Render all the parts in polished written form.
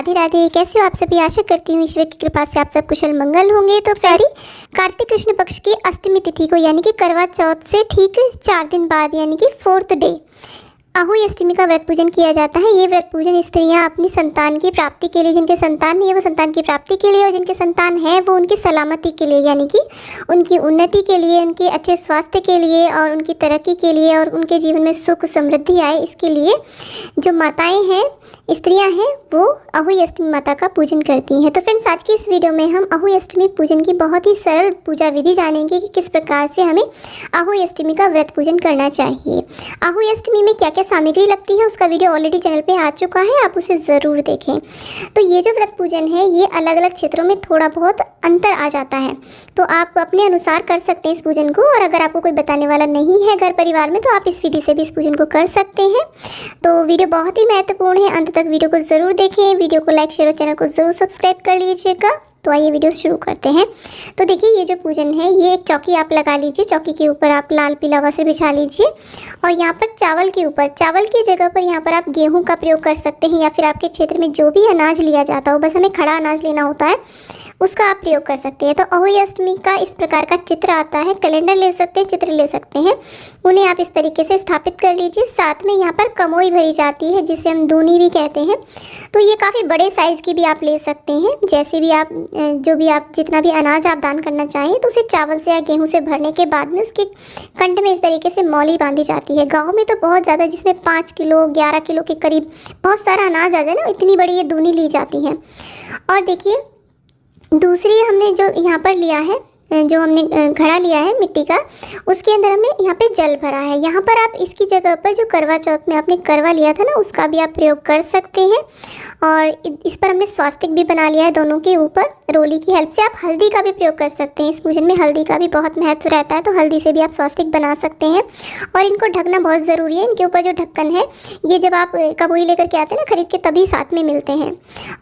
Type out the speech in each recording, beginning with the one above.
राधे राधे। कैसे हो आप सभी? आशा करती हूँ ईश्वर की कृपा से आप सब कुशल मंगल होंगे। तो प्यारी कार्तिक कृष्ण पक्ष की अष्टमी तिथि को यानी कि करवा चौथ से ठीक 4 दिन बाद यानी कि 4th डे अहोई अष्टमी का व्रत पूजन किया जाता है। ये व्रत पूजन स्त्रियां अपनी संतान की प्राप्ति के लिए, जिनके संतान नहीं है वो संतान की प्राप्ति के लिए, और जिनके संतान है वो उनकी सलामती के लिए यानी कि उनकी उन्नति के लिए, उनके अच्छे स्वास्थ्य के लिए और उनकी तरक्की के लिए और उनके जीवन में सुख समृद्धि आए, इसके लिए जो माताएं हैं, स्त्रियां हैं, वो अहोई अष्टमी माता का पूजन करती हैं। तो फ्रेंड्स, आज की इस वीडियो में हम अहोई अष्टमी पूजन की बहुत ही सरल पूजा विधि जानेंगे कि किस प्रकार से हमें अहोई अष्टमी का व्रत पूजन करना चाहिए। अहोई अष्टमी में क्या क्या सामग्री लगती है उसका वीडियो ऑलरेडी चैनल पे आ चुका है, आप उसे ज़रूर देखें। तो ये जो व्रत पूजन है ये अलग अलग क्षेत्रों में थोड़ा बहुत अंतर आ जाता है, तो आप अपने अनुसार कर सकते हैं इस पूजन को। और अगर आपको कोई बताने वाला नहीं है घर परिवार में तो आप इस विधि से भी इस पूजन को कर सकते हैं। तो वीडियो बहुत ही महत्वपूर्ण है, अंत तक वीडियो को ज़रूर देखें। वीडियो को लाइक शेयर और चैनल को ज़रूर सब्सक्राइब कर लीजिएगा। तो आइए वीडियो शुरू करते हैं। तो देखिए, ये जो पूजन है ये एक चौकी आप लगा लीजिए। चौकी के ऊपर आप लाल पीला वस्त्र बिछा लीजिए और यहाँ पर चावल के ऊपर, चावल की जगह पर यहाँ पर आप गेहूं का प्रयोग कर सकते हैं, या फिर आपके क्षेत्र में जो भी अनाज लिया जाता हो, बस हमें खड़ा अनाज लेना होता है, उसका आप प्रयोग कर सकते हैं। तो अहोई अष्टमी का इस प्रकार का चित्र आता है। कैलेंडर ले सकते हैं, चित्र ले सकते हैं, उन्हें आप इस तरीके से स्थापित कर लीजिए। साथ में यहाँ पर कमोई भरी जाती है जिसे हम दूनी भी कहते हैं। तो ये काफ़ी बड़े साइज़ की भी आप ले सकते हैं, जैसे भी आप जो भी आप जितना भी अनाज आप दान करना चाहें, तो उसे चावल से या गेहूँ से भरने के बाद में उसके कंठ में इस तरीके से मौली बांधी जाती है। गाँव में तो बहुत ज़्यादा, जिसमें 5 किलो 11 किलो के करीब बहुत सारा अनाज आ जाए ना, इतनी बड़ी ये दूनी ली जाती है। और देखिए, दूसरी हमने जो यहाँ पर लिया है, जो हमने घड़ा लिया है मिट्टी का, उसके अंदर हमने यहाँ पे जल भरा है। यहाँ पर आप इसकी जगह पर जो करवा चौथ में आपने करवा लिया था ना, उसका भी आप प्रयोग कर सकते हैं। और इस पर हमने स्वास्तिक भी बना लिया है दोनों के ऊपर रोली की हेल्प से। आप हल्दी का भी प्रयोग कर सकते हैं। इस पूजन में हल्दी का भी बहुत महत्व रहता है, तो हल्दी से भी आप स्वास्तिक बना सकते हैं। और इनको ढकना बहुत ज़रूरी है। इनके ऊपर जो ढक्कन है, ये जब आप कबूई लेकर के आते हैं ना खरीद के, तभी साथ में मिलते हैं।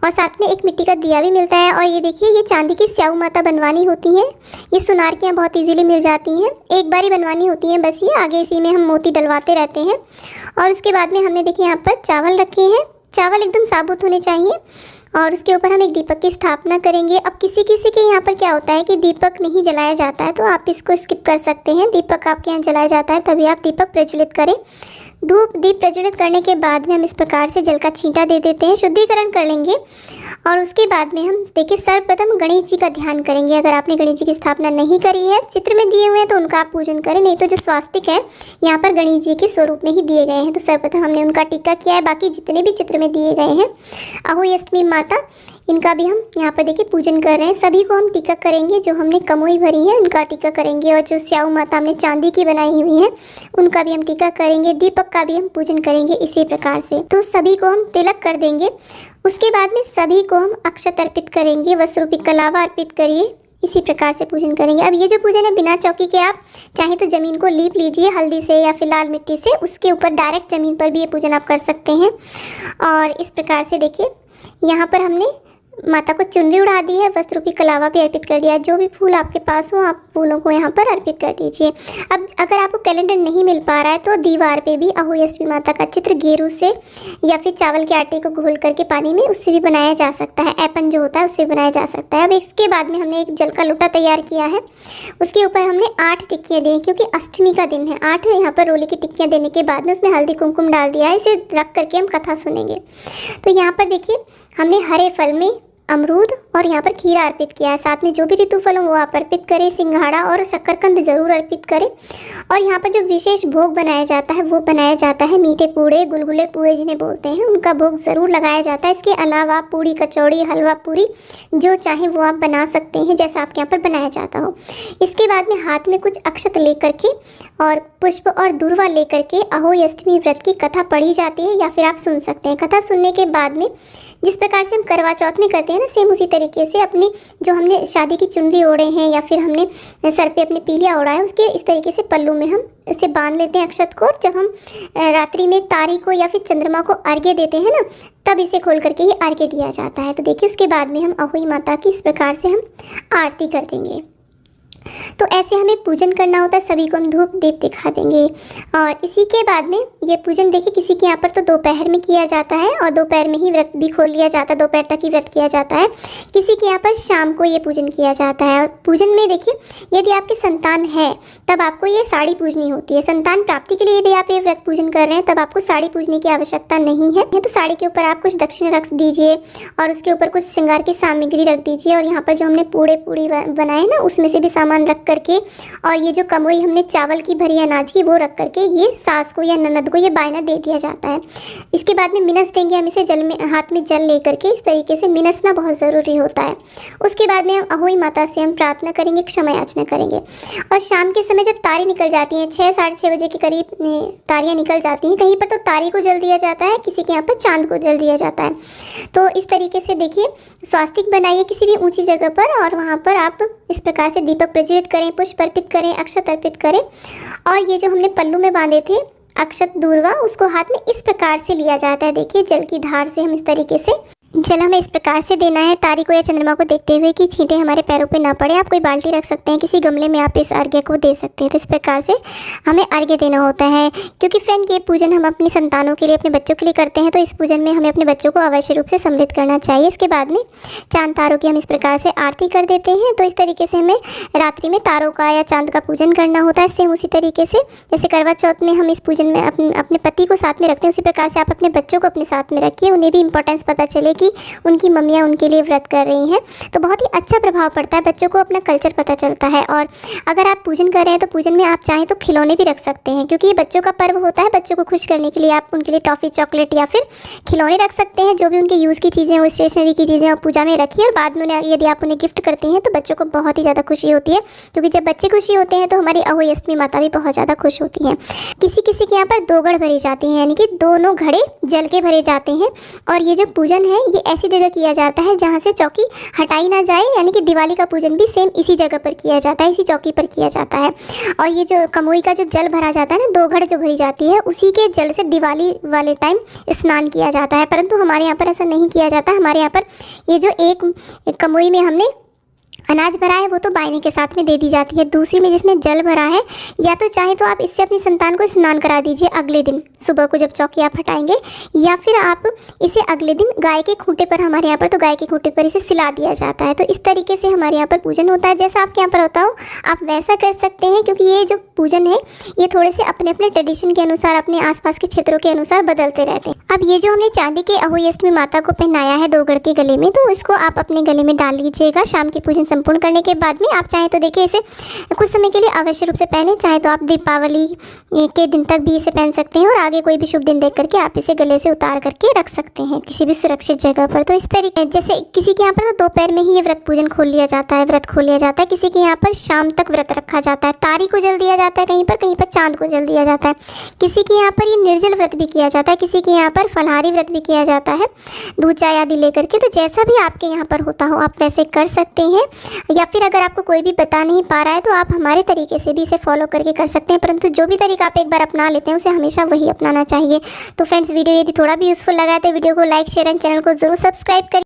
और साथ में एक मिट्टी का दिया भी मिलता है। और ये देखिए, ये चांदी की स्याऊ माता बनवानी होती है। ये सुनार के यहाँ बहुत इजीली मिल जाती हैं, एक बारी बनवानी होती है बस। ये आगे इसी में हम मोती डलवाते रहते हैं। और उसके बाद में हमने देखिए यहाँ पर चावल रखे हैं। चावल एकदम साबुत होने चाहिए और उसके ऊपर हम एक दीपक की स्थापना करेंगे। अब किसी किसी के यहाँ पर क्या होता है कि दीपक नहीं जलाया जाता है, तो आप इसको स्किप कर सकते हैं। दीपक आपके यहाँ जलाया जाता है तभी आप दीपक प्रज्वलित करें। दीप प्रज्वलित करने के बाद में हम इस प्रकार से जल का छींटा दे देते हैं, शुद्धिकरण कर लेंगे। और उसके बाद में हम देखिए, सर्वप्रथम गणेश जी का ध्यान करेंगे। अगर आपने गणेश जी की स्थापना नहीं करी है, चित्र में दिए हुए हैं, तो उनका आप पूजन करें, नहीं तो जो स्वास्तिक है यहाँ पर गणेश जी के स्वरूप में ही दिए गए हैं। तो सर्वप्रथम हमने उनका टीका किया है। बाकी जितने भी चित्र में दिए गए हैं अहोई अष्टमी माता, इनका भी हम यहाँ पर देखिए पूजन कर रहे हैं। सभी को हम टीका करेंगे। जो हमने कमोई भरी है उनका टीका करेंगे, और जो स्याऊ माता हमने चांदी की बनाई हुई है उनका भी हम टीका करेंगे। दीपक का भी हम पूजन करेंगे इसी प्रकार से। तो सभी को हम तिलक कर देंगे। उसके बाद में सभी को हम अक्षत अर्पित करेंगे। वस्त्र रूपी कलावा अर्पित करिए, इसी प्रकार से पूजन करेंगे। अब ये जो पूजन है बिना चौकी के, आप चाहे तो ज़मीन को लीप लीजिए हल्दी से या फिर लाल मिट्टी से, उसके ऊपर डायरेक्ट ज़मीन पर भी ये पूजन आप कर सकते हैं। और इस प्रकार से देखिए, यहाँ पर हमने माता को चुनरी उड़ा दी है, वस्त्र रूपी कलावा भी अर्पित कर दिया। जो भी फूल आपके पास हो आप फूलों को यहाँ पर अर्पित कर दीजिए। अब अगर आपको कैलेंडर नहीं मिल पा रहा है तो दीवार पे भी अहोई अष्टमी माता का चित्र गेरू से या फिर चावल के आटे को घोल करके पानी में, उससे भी बनाया जा सकता है। ऐपन जो होता है उससे बनाया जा सकता है। अब इसके बाद में हमने एक जल का लोटा तैयार किया है, उसके ऊपर हमने 8 टिक्कियाँ दी, क्योंकि अष्टमी का दिन है। 8 यहाँ पर रोली की टिक्कियाँ देने के बाद में उसमें हल्दी कुमकुम डाल दिया है। इसे रख करके हम कथा सुनेंगे। तो यहाँ पर देखिए, हमने हरे फल में अमरूद और यहाँ पर खीरा अर्पित किया है। साथ में जो भी ऋतु फल हो वो आप अर्पित करें। सिंघाड़ा और शक्करकंद जरूर अर्पित करें। और यहाँ पर जो विशेष भोग बनाया जाता है वो बनाया जाता है मीठे पूड़े, गुलगुले पुए जिन्हें बोलते हैं, उनका भोग ज़रूर लगाया जाता है। इसके अलावा पूड़ी, कचौड़ी, हलवा पूरी जो चाहे वो आप बना सकते हैं, जैसा आपके यहाँ पर बनाया जाता हो। इसके बाद में हाथ में कुछ अक्षत लेकर के और पुष्प और दूर्वा लेकर के अहोई अष्टमी व्रत की कथा पढ़ी जाती है, या फिर आप सुन सकते हैं। कथा सुनने के बाद में जिस प्रकार से हम करवा चौथ में करते हैं ना, सेम उसी तरीके से अपनी जो हमने शादी की चुनरी ओढ़े हैं या फिर हमने सर पे अपने पीलिया ओढ़ा है, उसके इस तरीके से पल्लू में हम इसे बांध लेते हैं अक्षत को। और जब हम रात्रि में तारी को या फिर चंद्रमा को अर्घ्य देते हैं ना, तब इसे खोल करके ये अर्घ्य दिया जाता है। तो देखिए, उसके बाद में हम अहोई माता की इस प्रकार से हम आरती कर देंगे। तो ऐसे हमें पूजन करना होता है, सभी को हम धूप दीप दिखा देंगे। और इसी के बाद में ये पूजन देखिए किसी के यहाँ पर तो दोपहर में किया जाता है और दोपहर में ही व्रत भी खोल लिया जाता है, दोपहर तक ही व्रत किया जाता है। किसी के यहाँ पर शाम को ये पूजन किया जाता है। और पूजन में देखिए यदि आपकी संतान है तब आपको ये साड़ी पूजनी होती है। संतान प्राप्ति के लिए यदि आप ये व्रत पूजन कर रहे हैं तब आपको साड़ी पूजने की आवश्यकता नहीं है। तो साड़ी के ऊपर आप कुछ दक्षिणा रख दीजिए और उसके ऊपर कुछ श्रृंगार की सामग्री रख दीजिए। और यहाँ पर जो हमने पूड़ी बनाए ना उसमें से भी सामान रख करके और ये जो कमोई हमने चावल की भरी अनाज की वो रख करके ये सास को या ननद को ये बायना दे दिया जाता है। इसके बाद में मिनस देंगे हम इसे, जल में हाथ में जल लेकर के इस तरीके से मिनसना बहुत ज़रूरी होता है। उसके बाद में हम अहोई माता से हम प्रार्थना करेंगे, क्षमा याचना करेंगे। और शाम के समय जब तारी निकल जाती हैं 6 साढ़े 6 बजे के करीब तारियाँ निकल जाती हैं, कहीं पर तो तारी को जल दिया जाता है, किसी के यहाँ पर चांद को जल दिया जाता है। तो इस तरीके से देखिए स्वास्तिक बनाइए किसी भी ऊंची जगह पर और वहाँ पर आप इस प्रकार से दीपक प्रज्वलित करें, पुष्प अर्पित करें, अक्षत अर्पित करें। और ये जो हमने पल्लू में बांधे थे अक्षत दूर्वा उसको हाथ में इस प्रकार से लिया जाता है। देखिए जल की धार से हम इस तरीके से जल हमें इस प्रकार से देना है तारी को या चंद्रमा को देखते हुए कि छींटे हमारे पैरों पे ना पड़े। आप कोई बाल्टी रख सकते हैं, किसी गमले में आप इस अर्घ्य को दे सकते हैं। तो इस प्रकार से हमें अर्घ्य देना होता है। क्योंकि फ्रेंड ये पूजन हम अपनी संतानों के लिए, अपने बच्चों के लिए करते हैं, तो इस पूजन में हमें अपने बच्चों को अवश्य रूप से सम्मिलित करना चाहिए। इसके बाद में चांद तारों की हम इस प्रकार से आरती कर देते हैं। तो इस तरीके से हमें रात्रि में तारों का या चांद का पूजन करना होता है। सेम उसी तरीके से जैसे करवा चौथ में हम इस पूजन में अपने पति को साथ में रखते हैं, उसी प्रकार से आप अपने बच्चों को अपने साथ में रखिए। उन्हें भी इंपॉर्टेंस पता चले कि उनकी मम्मियाँ उनके लिए व्रत कर रही हैं। तो बहुत ही अच्छा प्रभाव पड़ता है, बच्चों को अपना कल्चर पता चलता है। और अगर आप पूजन कर रहे हैं तो पूजन में आप चाहें तो खिलौने भी रख सकते हैं, क्योंकि ये बच्चों का पर्व होता है। बच्चों को खुश करने के लिए आप उनके लिए टॉफ़ी, चॉकलेट या फिर खिलौने रख सकते हैं। जो भी उनके यूज़ की चीज़ें हो, स्टेशनरी की चीज़ें आप पूजा में रखिए। और बाद में उन्हें यदि आप उन्हें गिफ्ट करते हैं तो बच्चों को बहुत ही ज़्यादा खुशी होती है, क्योंकि जब बच्चे खुशी होते हैं तो हमारी अहोई अष्टमी माता भी बहुत ज़्यादा खुश होती हैं। किसी किसी के यहाँ पर 2 घड़ भरे जाते हैं, यानी कि दोनों घड़े जल के भरे जाते हैं। और ये जो पूजन है ये ऐसी जगह किया जाता है जहाँ से चौकी हटाई ना जाए, यानी कि दिवाली का पूजन भी सेम इसी जगह पर किया जाता है, इसी चौकी पर किया जाता है। और ये जो कमोई का जो जल भरा जाता है ना, 2 घड़ जो भरी जाती है, उसी के जल से दिवाली वाले टाइम स्नान किया जाता है। परंतु हमारे यहाँ पर ऐसा नहीं किया जाता। हमारे यहाँ पर ये जो एक कमोई में हमने अनाज भरा है वो तो बायने के साथ में दे दी जाती है। दूसरी में जिसमें जल भरा है, या तो चाहे तो आप इससे अपनी संतान को स्नान करा दीजिए अगले दिन सुबह को जब चौकी आप हटाएंगे, या फिर आप इसे अगले दिन गाय के खूंटे पर, हमारे यहाँ पर तो गाय के खूंटे पर इसे सिला दिया जाता है। तो इस तरीके से हमारे यहाँ पर पूजन होता है। जैसा आपके यहाँ पर होता हो आप वैसा कर सकते हैं, क्योंकि ये जो पूजन है ये थोड़े से अपने अपने ट्रेडिशन के अनुसार, अपने आसपास के क्षेत्रों के अनुसार बदलते रहते हैं। अब ये जो हमने चांदी के अहोई अष्टमी माता को पहनाया है 2 घड़ के गले में, तो इसको आप अपने गले में डाल लीजिएगा। शाम की पूजन संपूर्ण करने के बाद में आप चाहें तो देखिए इसे कुछ समय के लिए अवश्य रूप से पहने, चाहे तो आप दीपावली के दिन तक भी इसे पहन सकते हैं और आगे कोई भी शुभ दिन देख करके आप इसे गले से उतार करके रख सकते हैं किसी भी सुरक्षित जगह पर। तो इस तरीके जैसे किसी के यहाँ पर तो दोपहर में ही ये व्रत पूजन खोल लिया जाता है, व्रत खोल लिया जाता है। किसी के यहाँ पर शाम तक व्रत रखा जाता है, तारी को जल दिया जाता है, कहीं पर चांद को जल दिया जाता है। किसी के यहाँ पर ये निर्जल व्रत भी किया जाता है, किसी के यहाँ पर फलाहारी व्रत भी किया जाता है, दूध चाय आदि लेकर के। तो जैसा भी आपके यहाँ पर होता हो आप वैसे कर सकते हैं। या फिर अगर आपको कोई भी बता नहीं पा रहा है तो आप हमारे तरीके से भी इसे फॉलो करके कर सकते हैं। परंतु जो भी तरीका आप एक बार अपना लेते हैं उसे हमेशा वही अपनाना चाहिए। तो फ्रेंड्स वीडियो यदि थोड़ा भी यूज़फुल लगा है तो वीडियो को लाइक, शेयर एंड चैनल को जरूर सब्सक्राइब करिए।